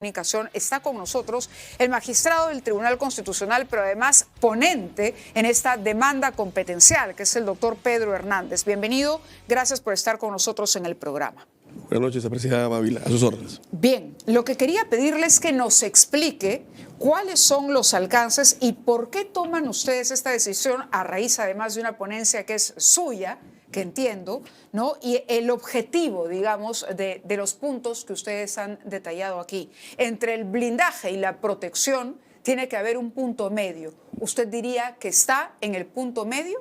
Comunicación. Está con nosotros el magistrado del Tribunal Constitucional, pero además ponente en esta demanda competencial, que es el doctor Pedro Hernández. Bienvenido, gracias por estar con nosotros en el programa. Buenas noches, apreciada Mavila, a sus órdenes. Bien, lo que quería pedirle es que nos explique cuáles son los alcances y por qué toman ustedes esta decisión a raíz además de una ponencia que es suya, que entiendo, ¿no? Y el objetivo, digamos, de los puntos que ustedes han detallado aquí. Entre el blindaje y la protección tiene que haber un punto medio. ¿Usted diría que está en el punto medio?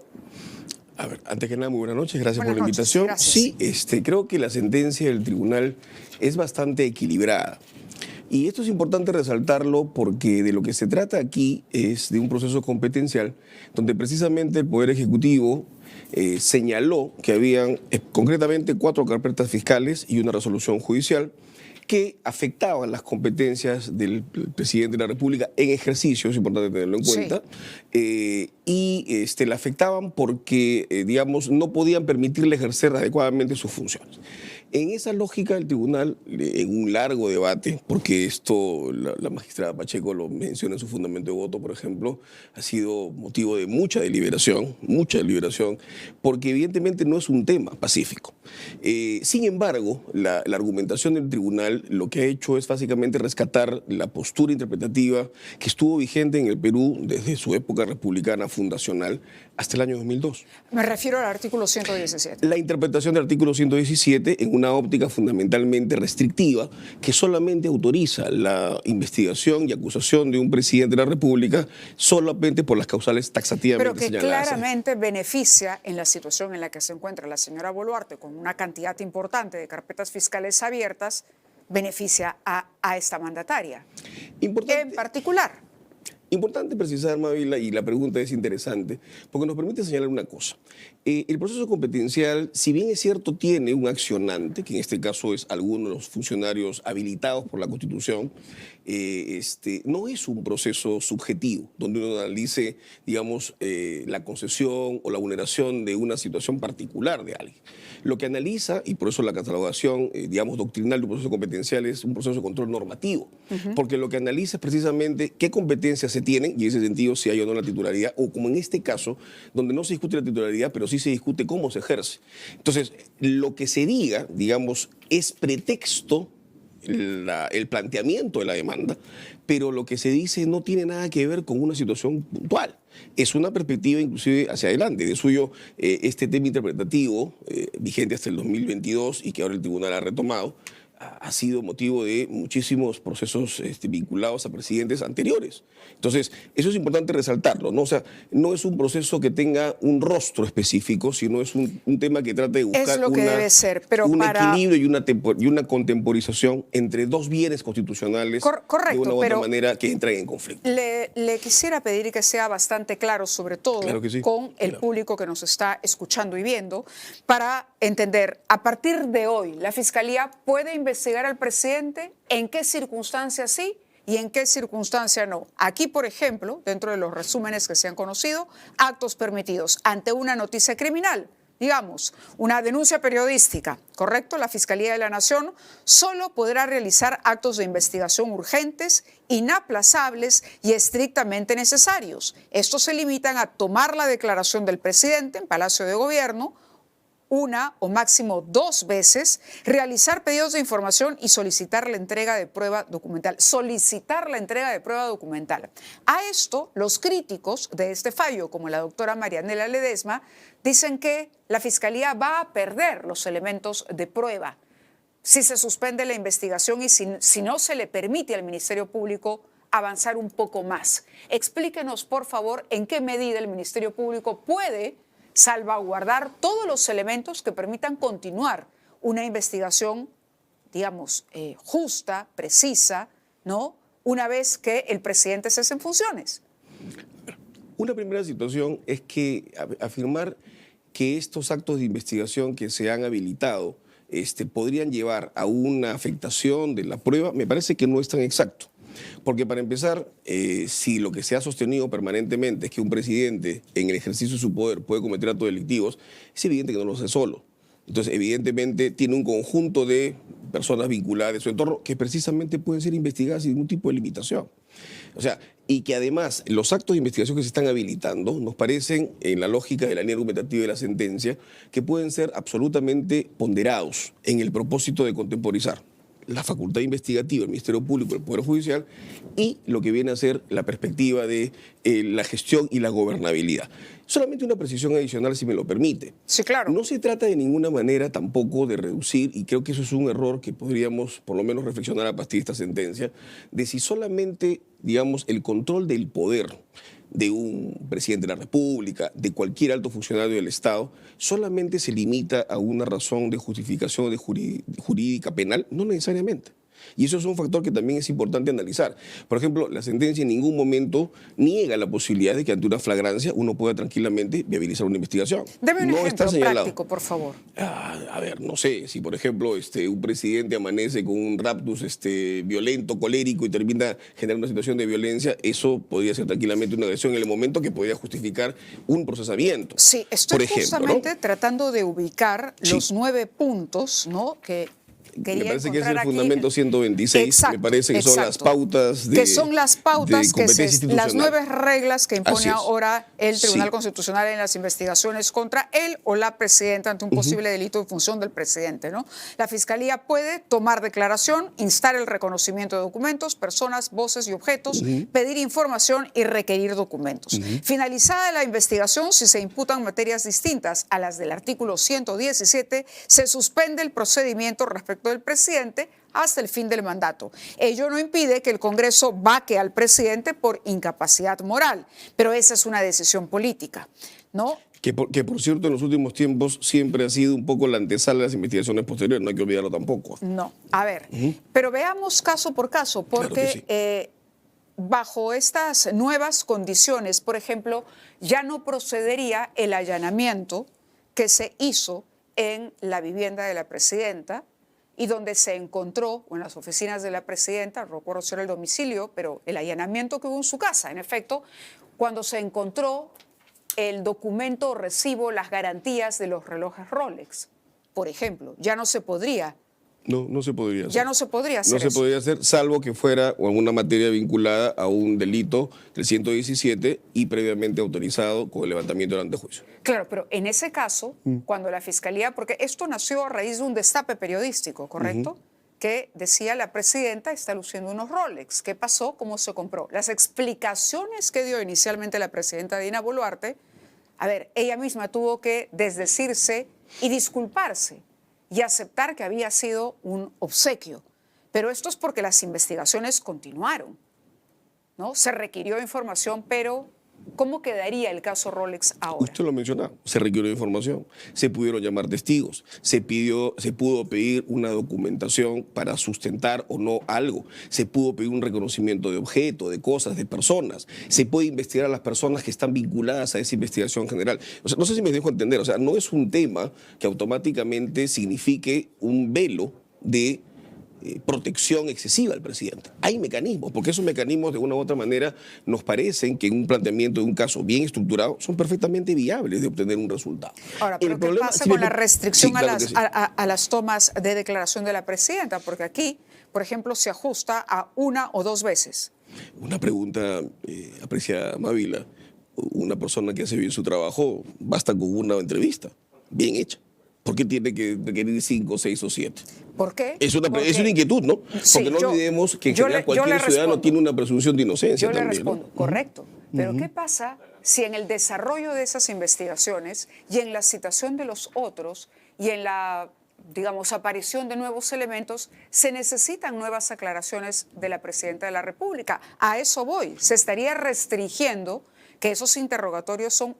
A ver, antes que nada, muy buenas noches, gracias por la Buenas noches, invitación. gracias. Sí, creo que la sentencia del tribunal es bastante equilibrada. Y esto es importante resaltarlo porque de lo que se trata aquí es de un proceso competencial donde precisamente el Poder Ejecutivo señaló que habían concretamente 4 carpetas fiscales y una resolución judicial que afectaban las competencias del presidente de la República en ejercicio, es importante tenerlo en cuenta, y la afectaban porque, digamos, no podían permitirle ejercer adecuadamente sus funciones. En esa lógica, el tribunal, en un largo debate, porque esto la magistrada Pacheco lo menciona en su fundamento de voto, por ejemplo, ha sido motivo de mucha deliberación, porque evidentemente no es un tema pacífico. Sin embargo, la argumentación del tribunal lo que ha hecho es básicamente rescatar la postura interpretativa que estuvo vigente en el Perú desde su época republicana fundacional hasta el año 2002. Me refiero al artículo 117. La interpretación del artículo 117 en una óptica fundamentalmente restrictiva que solamente autoriza la investigación y acusación de un presidente de la República solamente por las causales taxativamente señaladas. Pero que señaladas. claramente beneficia en la situación en la que se encuentra la señora Boluarte con una cantidad importante de carpetas fiscales abiertas, beneficia a esta mandataria. En particular. Importante precisar, Mavila, y la pregunta es interesante, porque nos permite señalar una cosa. El proceso competencial, si bien es cierto, tiene un accionante, que en este caso es alguno de los funcionarios habilitados por la Constitución, no es un proceso subjetivo, donde uno analice, digamos, la concesión o la vulneración de una situación particular de alguien. Lo que analiza, y por eso la catalogación, digamos, doctrinal de un proceso competencial es un proceso de control normativo, porque lo que analiza es precisamente qué competencias se tienen, y en ese sentido si hay o no la titularidad, o como en este caso, donde no se discute la titularidad, pero sí se discute cómo se ejerce. Entonces, lo que se diga, digamos, es pretexto el planteamiento de la demanda, pero lo que se dice no tiene nada que ver con una situación puntual. Es una perspectiva inclusive hacia adelante. De suyo, este tema interpretativo, vigente hasta el 2022 y que ahora el tribunal ha retomado, ha sido motivo de muchísimos procesos vinculados a presidentes anteriores. Entonces, eso es importante resaltarlo, ¿no? O sea, no es un proceso que tenga un rostro específico, sino es un tema que trata de buscar un equilibrio y una contemporización entre dos bienes constitucionales de una u otra manera que entran en conflicto. Le quisiera pedir que sea bastante claro, sobre todo con el público que nos está escuchando y viendo, para entender, a partir de hoy, la Fiscalía puede investigar al presidente, en qué circunstancias sí y en qué circunstancias no. Aquí, por ejemplo, dentro de los resúmenes que se han conocido, actos permitidos ante una noticia criminal, digamos, una denuncia periodística, ¿correcto? La Fiscalía de la Nación solo podrá realizar actos de investigación urgentes, inaplazables y estrictamente necesarios. Estos se limitan a tomar la declaración del presidente en Palacio de Gobierno, una o máximo 2 veces, realizar pedidos de información y solicitar la entrega de prueba documental. A esto, los críticos de este fallo, como la doctora Marianela Ledesma, dicen que la Fiscalía va a perder los elementos de prueba si se suspende la investigación y si no se le permite al Ministerio Público avanzar un poco más. Explíquenos, por favor, en qué medida el Ministerio Público puede salvaguardar todos los elementos que permitan continuar una investigación, digamos, justa, precisa, ¿no? Una vez que el presidente cese en funciones. Una primera situación es que afirmar que estos actos de investigación que se han habilitado podrían llevar a una afectación de la prueba, me parece que no es tan exacto. Porque para empezar, si lo que se ha sostenido permanentemente es que un presidente en el ejercicio de su poder puede cometer actos delictivos, es evidente que no lo hace solo. Entonces, evidentemente, tiene un conjunto de personas vinculadas de su entorno que precisamente pueden ser investigadas sin ningún tipo de limitación. O sea, y que además los actos de investigación que se están habilitando nos parecen, en la lógica de la línea argumentativa de la sentencia, que pueden ser absolutamente ponderados en el propósito de contemporizar la facultad investigativa, el Ministerio Público, el Poder Judicial y lo que viene a ser la perspectiva de la gestión y la gobernabilidad. Solamente una precisión adicional, si me lo permite. Sí, claro. No se trata de ninguna manera tampoco de reducir, y creo que eso es un error que podríamos por lo menos reflexionar a partir de esta sentencia, de si solamente, digamos, el control del poder de un presidente de la República, de cualquier alto funcionario del Estado, solamente se limita a una razón de justificación jurídica penal, no necesariamente. Y eso es un factor que también es importante analizar. Por ejemplo, la sentencia en ningún momento niega la posibilidad de que ante una flagrancia uno pueda tranquilamente viabilizar una investigación. Deme un ejemplo práctico, por favor. A ver, no sé, si por ejemplo un presidente amanece con un raptus violento, colérico y termina generando una situación de violencia, eso podría ser tranquilamente una agresión en el momento que podría justificar un procesamiento. Sí, estoy justamente tratando de ubicar los 9 puntos, ¿no?, que me parece que es el fundamento 126, exacto, me parece que son las pautas que son las pautas, las 9 reglas que impone ahora el Tribunal Constitucional en las investigaciones contra él o la presidenta ante un posible delito en función del presidente, ¿no? La Fiscalía puede tomar declaración, instar el reconocimiento de documentos, personas, voces y objetos, pedir información y requerir documentos. Finalizada la investigación, si se imputan materias distintas a las del artículo 117, se suspende el procedimiento respecto del presidente hasta el fin del mandato. Ello no impide que el Congreso vaque al presidente por incapacidad moral, pero esa es una decisión política, ¿no? Que por cierto, en los últimos tiempos siempre ha sido un poco la antesala de las investigaciones posteriores, no hay que olvidarlo tampoco. No, a ver, pero veamos caso por caso, porque claro bajo estas nuevas condiciones, por ejemplo, ya no procedería el allanamiento que se hizo en la vivienda de la presidenta, y donde se encontró, o en las oficinas de la presidenta, no recuerdo si era el domicilio, pero el allanamiento que hubo en su casa, en efecto, cuando se encontró el documento o recibo, las garantías de los relojes Rolex, por ejemplo, ya no se podría. No se podría hacer. Ya no se podría hacer. No se podría hacer, salvo que fuera o alguna materia vinculada a un delito del 117 y previamente autorizado con el levantamiento del antejuicio. Claro, pero en ese caso, cuando la Fiscalía, porque esto nació a raíz de un destape periodístico, ¿correcto? Que decía la presidenta está luciendo unos Rolex. ¿Qué pasó? ¿Cómo se compró? Las explicaciones que dio inicialmente la presidenta Dina Boluarte, a ver, ella misma tuvo que desdecirse y disculparse y aceptar que había sido un obsequio. Pero esto es porque las investigaciones continuaron, ¿no? Se requirió información, pero ¿cómo quedaría el caso Rolex ahora? Usted lo mencionaba, se requirió información, se pudieron llamar testigos, se pudo pedir una documentación para sustentar o no algo, se pudo pedir un reconocimiento de objeto, de cosas, de personas, se puede investigar a las personas que están vinculadas a esa investigación general. O sea, no sé si me dejo entender, o sea, no es un tema que automáticamente signifique un velo de protección excesiva al presidente. Hay mecanismos, porque esos mecanismos de una u otra manera nos parecen que en un planteamiento de un caso bien estructurado son perfectamente viables de obtener un resultado. Ahora, pero ¿qué pasa con la restricción a las tomas de declaración de la presidenta? Porque aquí, por ejemplo, se ajusta a 1 o 2 veces. Una pregunta, apreciada Mávila, una persona que hace bien su trabajo basta con una entrevista bien hecha. ¿Por qué tiene que requerir 5, 6 o 7? ¿Por qué? Es una inquietud, ¿no? Porque no olvidemos que en general cualquier ciudadano tiene una presunción de inocencia también. Yo le respondo, correcto. Pero ¿qué pasa si en el desarrollo de esas investigaciones y en la citación de los otros y en la, digamos, aparición de nuevos elementos, se necesitan nuevas aclaraciones de la presidenta de la República? A eso voy. Se estaría restringiendo que esos interrogatorios son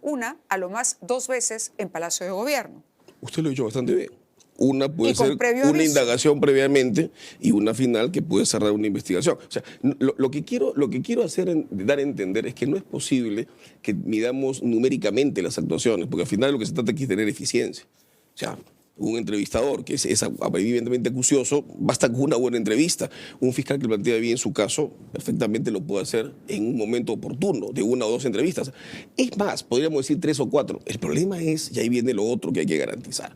a lo más 2 veces en Palacio de Gobierno. Usted lo ha dicho bastante bien. Una puede ser una indagación previamente y una final que puede cerrar una investigación. O sea, lo que quiero dar a entender es que no es posible que midamos numéricamente las actuaciones, porque al final lo que se trata aquí es tener eficiencia. O sea, un entrevistador que es evidentemente acucioso, basta con una buena entrevista. Un fiscal que plantea bien su caso, perfectamente lo puede hacer en un momento oportuno, de 1 o 2 entrevistas. Es más, podríamos decir 3 o 4. El problema es, y ahí viene lo otro que hay que garantizar,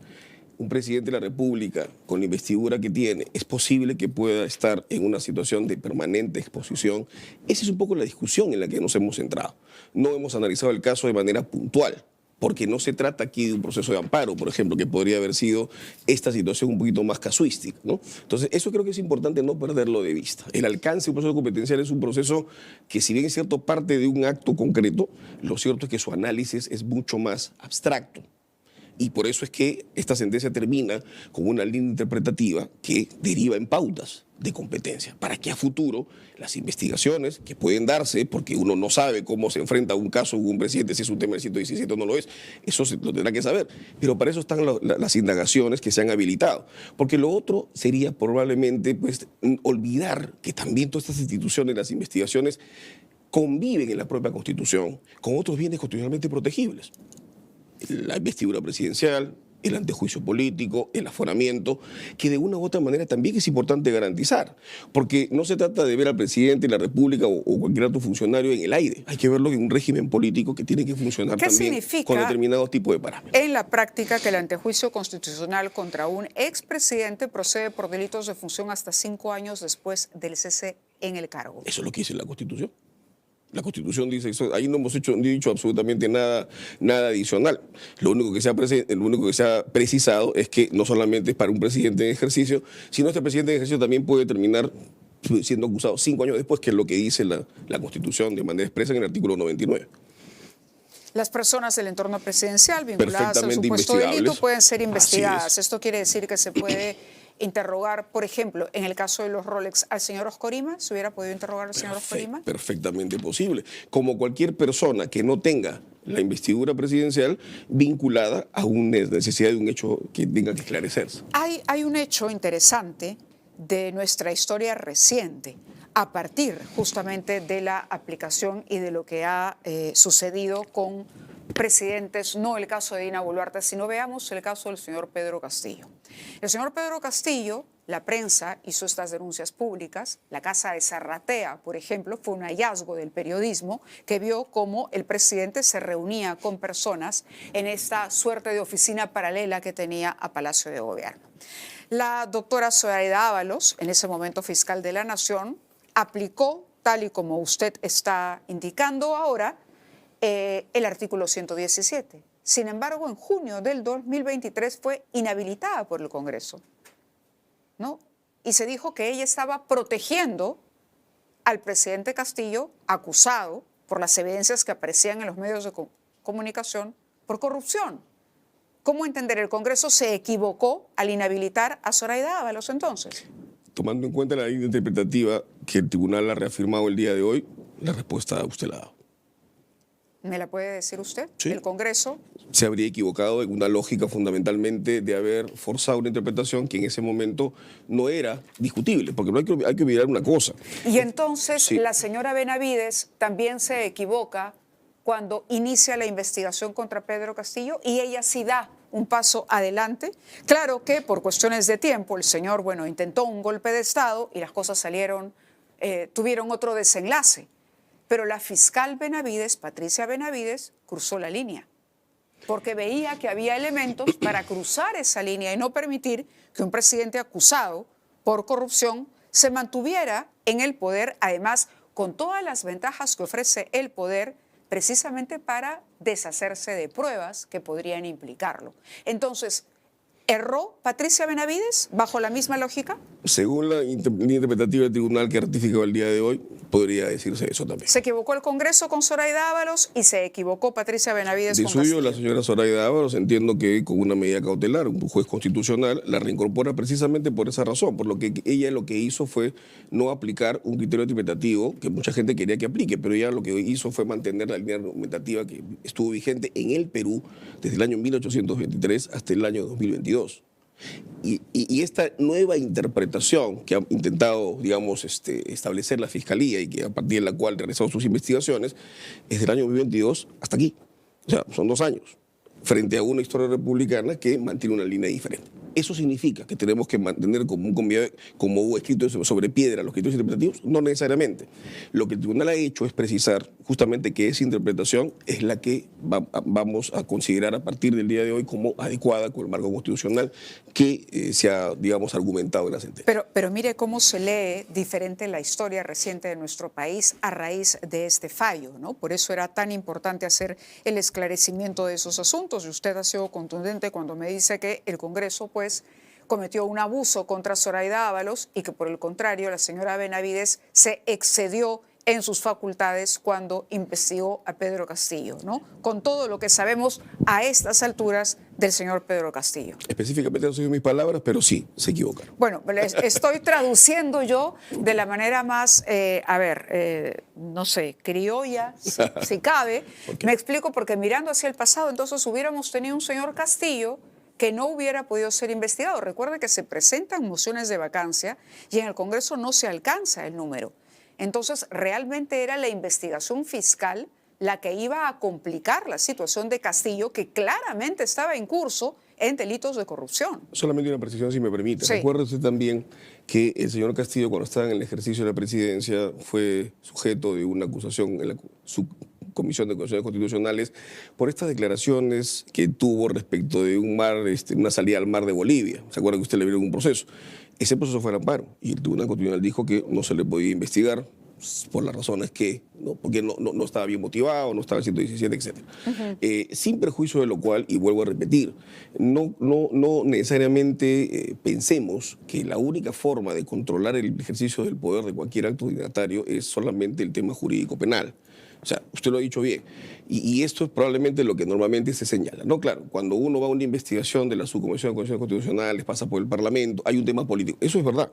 un presidente de la República, con la investidura que tiene, es posible que pueda estar en una situación de permanente exposición. Esa es un poco la discusión en la que nos hemos centrado. No hemos analizado el caso de manera puntual, porque no se trata aquí de un proceso de amparo, por ejemplo, que podría haber sido esta situación un poquito más casuística, ¿no? Entonces, eso creo que es importante no perderlo de vista. El alcance de un proceso competencial es un proceso que, si bien es cierto parte de un acto concreto, lo cierto es que su análisis es mucho más abstracto. Y por eso es que esta sentencia termina con una línea interpretativa que deriva en pautas de competencia, para que a futuro las investigaciones que pueden darse, porque uno no sabe cómo se enfrenta a un caso de un presidente, si es un tema del 117 o no lo es, eso lo tendrá que saber, pero para eso están las indagaciones que se han habilitado, porque lo otro sería probablemente pues, olvidar que también todas estas instituciones, las investigaciones, conviven en la propia Constitución con otros bienes constitucionalmente protegibles. La investidura presidencial, el antejuicio político, el aforamiento, que de una u otra manera también es importante garantizar, porque no se trata de ver al presidente de la República o cualquier otro funcionario en el aire, hay que verlo en un régimen político que tiene que funcionar también con determinados tipos de parámetros. En la práctica, que el antejuicio constitucional contra un expresidente procede por delitos de función hasta 5 años después del cese en el cargo. Eso es lo que dice la Constitución. La Constitución dice eso, ahí no hemos dicho absolutamente nada adicional. Lo único que se ha precisado es que no solamente es para un presidente en ejercicio, sino este presidente en ejercicio también puede terminar siendo acusado 5 años después, que es lo que dice la Constitución de manera expresa en el artículo 99. Las personas del entorno presidencial vinculadas al supuesto delito pueden ser investigadas. Esto quiere decir que se puede interrogar, por ejemplo, en el caso de los Rolex, al señor Oscorima. ¿Se hubiera podido interrogar al señor Oscorima? Perfectamente posible. Como cualquier persona que no tenga la investidura presidencial vinculada a una necesidad de un hecho que tenga que esclarecerse. Hay un hecho interesante de nuestra historia reciente, a partir justamente de la aplicación y de lo que ha sucedido con presidentes, no el caso de Dina Boluarte, sino veamos el caso del señor Pedro Castillo. El señor Pedro Castillo, la prensa hizo estas denuncias públicas, la casa de Zarratea, por ejemplo, fue un hallazgo del periodismo que vio cómo el presidente se reunía con personas en esta suerte de oficina paralela que tenía a Palacio de Gobierno. La doctora Zoraida Ábalos, en ese momento fiscal de la Nación, aplicó, tal y como usted está indicando ahora, el artículo 117. Sin embargo, en junio del 2023 fue inhabilitada por el Congreso, ¿no? Y se dijo que ella estaba protegiendo al presidente Castillo, acusado por las evidencias que aparecían en los medios de comunicación, por corrupción. ¿Cómo entender? ¿El Congreso se equivocó al inhabilitar a Zoraida Ábalos entonces? Tomando en cuenta la línea interpretativa que el tribunal ha reafirmado el día de hoy, la respuesta usted la ha dado. ¿Me la puede decir usted? Sí. ¿El Congreso se habría equivocado en una lógica fundamentalmente de haber forzado una interpretación que en ese momento no era discutible, porque no hay que olvidar una cosa. Y entonces sí, la señora Benavides también se equivoca cuando inicia la investigación contra Pedro Castillo y ella sí da un paso adelante. Claro que por cuestiones de tiempo el señor, intentó un golpe de Estado y las cosas tuvieron otro desenlace. Pero la fiscal Benavides, Patricia Benavides, cruzó la línea, porque veía que había elementos para cruzar esa línea y no permitir que un presidente acusado por corrupción se mantuviera en el poder, además con todas las ventajas que ofrece el poder, precisamente para deshacerse de pruebas que podrían implicarlo. Entonces, ¿erró Patricia Benavides bajo la misma lógica? Según la línea interpretativa del tribunal que ha ratificado el día de hoy, podría decirse eso también. Se equivocó el Congreso con Zoraida Ábalos y se equivocó Patricia Benavides con Castillo. De suyo, la señora Zoraida Ábalos, entiendo que con una medida cautelar, un juez constitucional la reincorpora precisamente por esa razón, por lo que ella lo que hizo fue no aplicar un criterio interpretativo que mucha gente quería que aplique, pero ella lo que hizo fue mantener la línea argumentativa que estuvo vigente en el Perú desde el año 1823 hasta el año 2022. Y esta nueva interpretación que ha intentado, establecer la Fiscalía y que a partir de la cual realizó sus investigaciones, es del año 2022 hasta aquí. O sea, son 2 años. frente a una historia republicana que mantiene una línea diferente. ¿Eso significa que tenemos que mantener como escrito sobre piedra los criterios interpretativos? No necesariamente. Lo que el tribunal ha hecho es precisar justamente que esa interpretación es la que vamos a considerar a partir del día de hoy como adecuada con el marco constitucional que se ha, digamos, argumentado en la sentencia. Pero mire cómo se lee diferente la historia reciente de nuestro país a raíz de este fallo, ¿no? Por eso era tan importante hacer el esclarecimiento de esos asuntos. Y usted ha sido contundente cuando me dice que el Congreso, pues, cometió un abuso contra Zoraida Ábalos y que, por el contrario, la señora Benavides se excedió en sus facultades cuando investigó a Pedro Castillo, ¿no? Con todo lo que sabemos a estas alturas del señor Pedro Castillo. Específicamente no son mis palabras, pero sí, se equivocaron. Bueno, estoy traduciendo yo de la manera más, no sé, criolla, si cabe. Me explico, porque mirando hacia el pasado, entonces hubiéramos tenido un señor Castillo que no hubiera podido ser investigado. Recuerde que se presentan mociones de vacancia y en el Congreso no se alcanza el número. Entonces, realmente era la investigación fiscal la que iba a complicar la situación de Castillo, que claramente estaba en curso en delitos de corrupción. Solamente una precisión, si me permite. Sí. Recuérdese también que el señor Castillo, cuando estaba en el ejercicio de la presidencia, fue sujeto de una acusación en la Comisión de Acusaciones Constitucionales por estas declaraciones que tuvo respecto de un mar, una salida al mar de Bolivia. ¿Se acuerdan que usted le abrió un proceso? Ese proceso fue al amparo y el Tribunal Constitucional dijo que no se le podía investigar por las razones que, ¿no? Porque no estaba bien motivado, no estaba en 117, etc. Sin perjuicio de lo cual, y vuelvo a repetir, no necesariamente pensemos que la única forma de controlar el ejercicio del poder de cualquier acto dignatario es solamente el tema jurídico penal. O sea, usted lo ha dicho bien. Y esto es probablemente lo que normalmente se señala. No, claro, cuando uno va a una investigación de la Subcomisión de Acusaciones Constitucionales, pasa por el Parlamento, hay un tema político. Eso es verdad.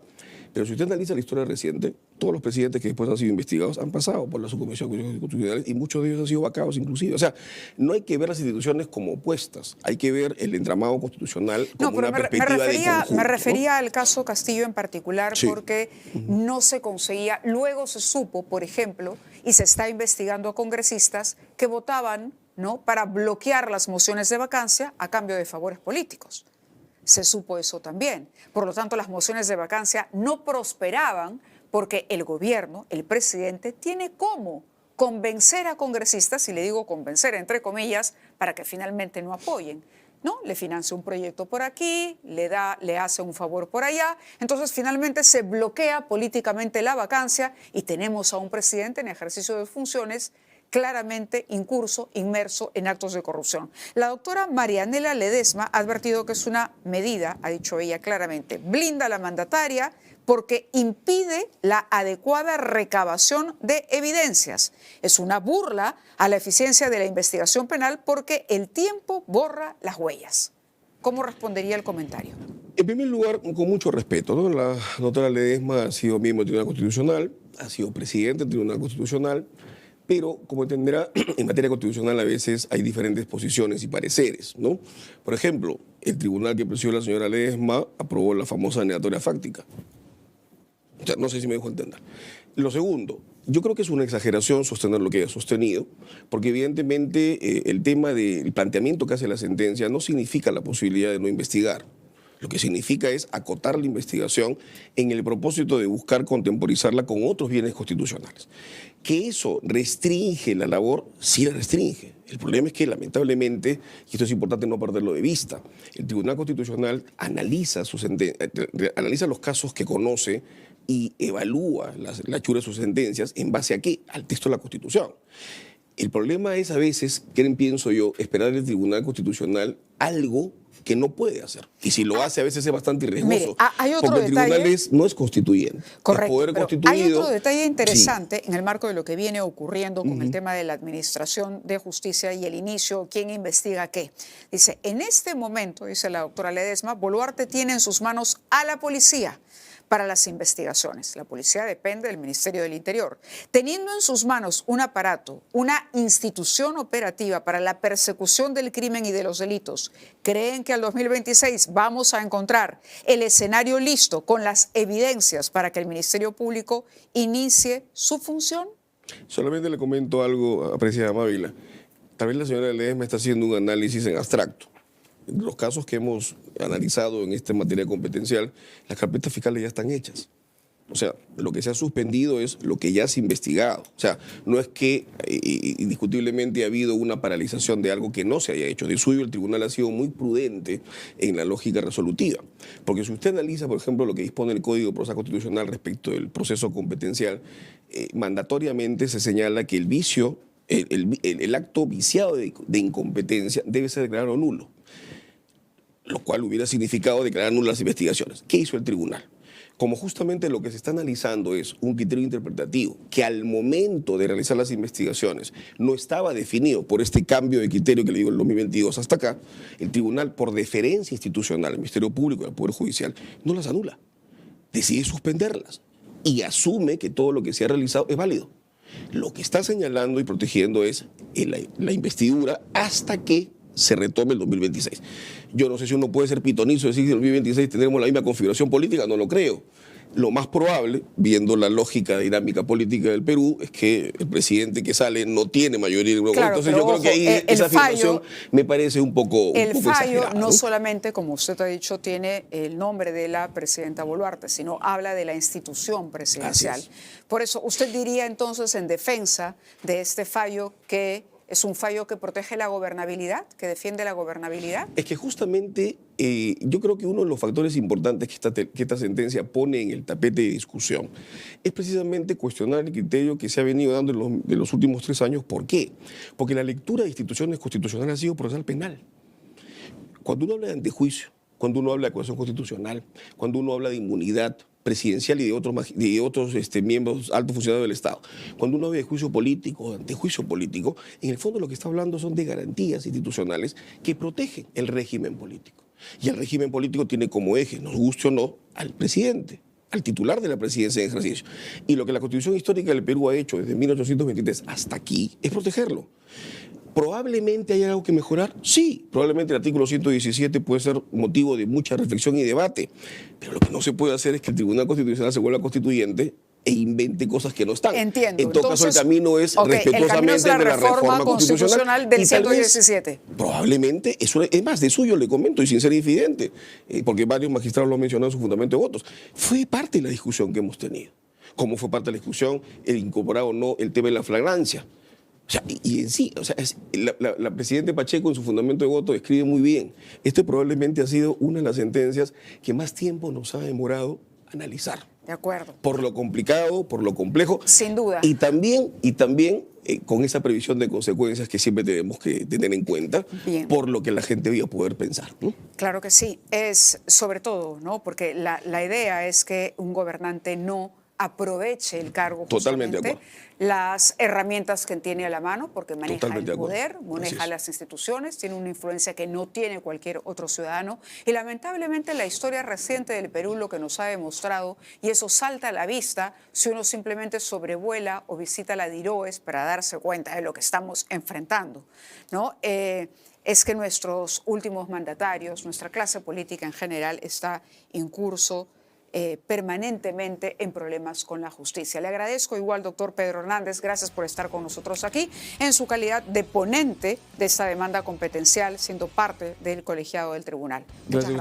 Pero si usted analiza la historia reciente, todos los presidentes que después han sido investigados han pasado por la Subcomisión de Acusaciones Constitucionales y muchos de ellos han sido vacados inclusive. O sea, no hay que ver las instituciones como opuestas, hay que ver el entramado constitucional como una perspectiva de conjunto. Me refería al caso Castillo en particular, sí, porque no se conseguía. Luego se supo, por ejemplo, y se está investigando a congresistas que votaban, ¿no?, para bloquear las mociones de vacancia a cambio de favores políticos. Se supo eso también. Por lo tanto, las mociones de vacancia no prosperaban porque el gobierno, el presidente, tiene cómo convencer a congresistas, y le digo convencer entre comillas, para que finalmente no apoyen, ¿no? Le financia un proyecto por aquí, le hace un favor por allá, entonces finalmente se bloquea políticamente la vacancia y tenemos a un presidente en ejercicio de funciones claramente incurso, inmerso en actos de corrupción. La doctora Marianela Ledesma ha advertido que es una medida, ha dicho ella claramente, blinda a la mandataria porque impide la adecuada recabación de evidencias. Es una burla a la eficiencia de la investigación penal porque el tiempo borra las huellas. ¿Cómo respondería el comentario? En primer lugar, con mucho respeto, ¿no? La doctora Ledesma ha sido miembro del Tribunal Constitucional, ha sido presidente del Tribunal Constitucional, pero, como entenderá, en materia constitucional a veces hay diferentes posiciones y pareceres, ¿no? Por ejemplo, el tribunal que presidió la señora Ledesma aprobó la famosa negatoria fáctica. O sea, no sé si me dejo entender. Lo segundo, yo creo que es una exageración sostener lo que ella ha sostenido, porque evidentemente el tema del planteamiento que hace la sentencia no significa la posibilidad de no investigar. Lo que significa es acotar la investigación en el propósito de buscar contemporizarla con otros bienes constitucionales. Que eso restringe la labor, sí la restringe. El problema es que, lamentablemente, y esto es importante no perderlo de vista, el Tribunal Constitucional analiza los casos que conoce y evalúa la hechura de sus sentencias en base a ¿qué? Al texto de la Constitución. El problema es a veces, pienso yo, esperar del Tribunal Constitucional algo que no puede hacer. Y si lo hace, a veces es bastante riesgoso. Mire, hay otro porque el tribunal no es constituyente. Correcto, es poder constituido. Hay otro detalle interesante, sí, en el marco de lo que viene ocurriendo con el tema de la administración de justicia y el inicio, quién investiga qué. Dice, en este momento, dice la doctora Ledesma, Boluarte tiene en sus manos a la policía para las investigaciones. La policía depende del Ministerio del Interior. Teniendo en sus manos un aparato, una institución operativa para la persecución del crimen y de los delitos, ¿creen que al 2026 vamos a encontrar el escenario listo con las evidencias para que el Ministerio Público inicie su función? Solamente le comento algo, apreciada Mávila. Tal vez la señora Ledesma está haciendo un análisis en abstracto. En los casos que hemos analizado en esta materia competencial, las carpetas fiscales ya están hechas. O sea, lo que se ha suspendido es lo que ya se ha investigado. O sea, no es que indiscutiblemente ha habido una paralización de algo que no se haya hecho. De suyo, el tribunal ha sido muy prudente en la lógica resolutiva. Porque si usted analiza, por ejemplo, lo que dispone el Código de Proceso Constitucional respecto del proceso competencial, mandatoriamente se señala que el vicio, el acto viciado de incompetencia debe ser declarado nulo, lo cual hubiera significado declarar nulas las investigaciones. ¿Qué hizo el tribunal? Como justamente lo que se está analizando es un criterio interpretativo que al momento de realizar las investigaciones no estaba definido por este cambio de criterio que le digo en el 2022 hasta acá, el tribunal, por deferencia institucional al Ministerio Público y al Poder Judicial, no las anula, decide suspenderlas y asume que todo lo que se ha realizado es válido. Lo que está señalando y protegiendo es la investidura hasta que se retome el 2026. Yo no sé si uno puede ser pitonizo y decir que en el 2026 tendremos la misma configuración política, no lo creo. Lo más probable, viendo la lógica dinámica política del Perú, es que el presidente que sale no tiene mayoría en claro, entonces yo creo que ahí esa afirmación me parece un poco el fallo exagerado, no solamente, como usted ha dicho, tiene el nombre de la presidenta Boluarte, sino habla de la institución presidencial. Por eso, usted diría entonces en defensa de este fallo que ¿es un fallo que protege la gobernabilidad, que defiende la gobernabilidad? Es que justamente yo creo que uno de los factores importantes que esta sentencia pone en el tapete de discusión es precisamente cuestionar el criterio que se ha venido dando en los últimos 3 años. ¿Por qué? Porque la lectura de instituciones constitucionales ha sido procesal penal. Cuando uno habla de antejuicio, cuando uno habla de acusación constitucional, cuando uno habla de inmunidad presidencial y de otros miembros altos funcionarios del Estado. Cuando uno habla de juicio político, antejuicio político, en el fondo lo que está hablando son de garantías institucionales que protegen el régimen político. Y el régimen político tiene como eje, nos guste o no, al presidente, al titular de la presidencia en ejercicio. Y lo que la Constitución Histórica del Perú ha hecho desde 1823 hasta aquí es protegerlo. ¿Probablemente hay algo que mejorar? Sí, probablemente el artículo 117 puede ser motivo de mucha reflexión y debate, pero lo que no se puede hacer es que el Tribunal Constitucional se vuelva constituyente e invente cosas que no están. Entiendo. En todo caso, el camino es respetuosamente de la reforma constitucional del 117. Probablemente, eso es más, de suyo le comento y sin ser infidente, porque varios magistrados lo han mencionado en su fundamento de votos, fue parte de la discusión que hemos tenido. Como fue parte de la discusión el incorporar o no el tema de la flagrancia. O sea, y en sí, o sea, la presidenta Pacheco en su fundamento de voto escribe muy bien. Este probablemente ha sido una de las sentencias que más tiempo nos ha demorado analizar. De acuerdo. Por lo complicado, por lo complejo. Sin duda. Y también con esa previsión de consecuencias que siempre tenemos que tener en cuenta. Bien. Por lo que la gente iba a poder pensar, ¿no? Claro que sí. Es sobre todo, ¿no? Porque la idea es que un gobernante no aproveche el cargo, justamente, las herramientas que tiene a la mano, porque maneja el poder, maneja las instituciones, tiene una influencia que no tiene cualquier otro ciudadano. Y lamentablemente la historia reciente del Perú lo que nos ha demostrado, y eso salta a la vista si uno simplemente sobrevuela o visita la DIROES para darse cuenta de lo que estamos enfrentando, ¿no? Es que nuestros últimos mandatarios, nuestra clase política en general, está incurso permanentemente en problemas con la justicia. Le agradezco igual, doctor Pedro Hernández, gracias por estar con nosotros aquí en su calidad de ponente de esta demanda competencial, siendo parte del colegiado del tribunal. Muchas gracias.